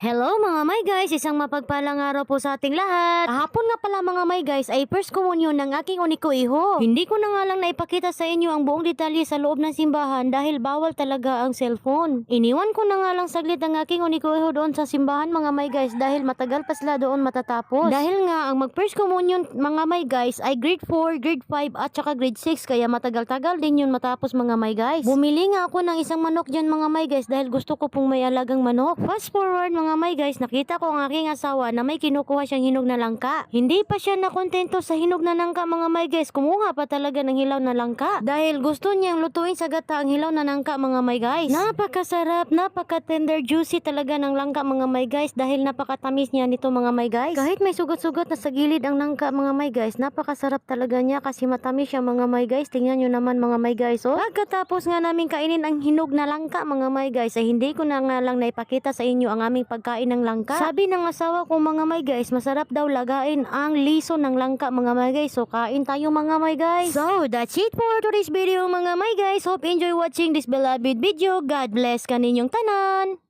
Hello mga may guys, isang mapagpalang araw po sa ating lahat. Kahapon nga pala mga may guys ay first communion ng aking uniko iho. Hindi ko na nga lang naipakita sa inyo ang buong detalye sa loob ng simbahan dahil bawal talaga ang cellphone. Iniwan ko na nga lang saglit ang aking uniko iho doon sa simbahan mga may guys dahil matagal pa sila doon matatapos. Dahil nga ang mag first communion mga may guys ay grade 4, grade 5 at saka grade 6 kaya matagal-tagal din yun matapos mga may guys. Bumili nga ako ng isang manok dyan mga may guys dahil gusto ko pong may alagang manok. Fast forward mga may guys, nakita ko ang aking asawa na may kinukuha siyang hinog na langka. Hindi pa siya nakontento sa hinog na langka mga may guys, kumuha pa talaga ng hilaw na langka. Dahil gusto niyang lutuin sa gata ang hilaw na langka mga may guys. Napakasarap, napaka-tender juicy talaga ng langka mga may guys dahil napakatamis niya nito mga may guys. Kahit may sugat-sugat na sa gilid ang langka mga may guys, napakasarap talaga niya kasi matamis siya mga may guys. Tingnan nyo naman mga may guys. Oh. Pagkatapos nga namin kainin ang hinog na langka mga may guys, ay hindi ko na nga lang naipakita sa inyo ang aming pagkain ng langka. Sabi ng asawa ko mga may guys, masarap daw lagain ang liso ng langka mga may guys. So kain tayo mga may guys. So that's it for today's video mga may guys. Hope enjoy watching this beloved video. God bless kaninyong tanan.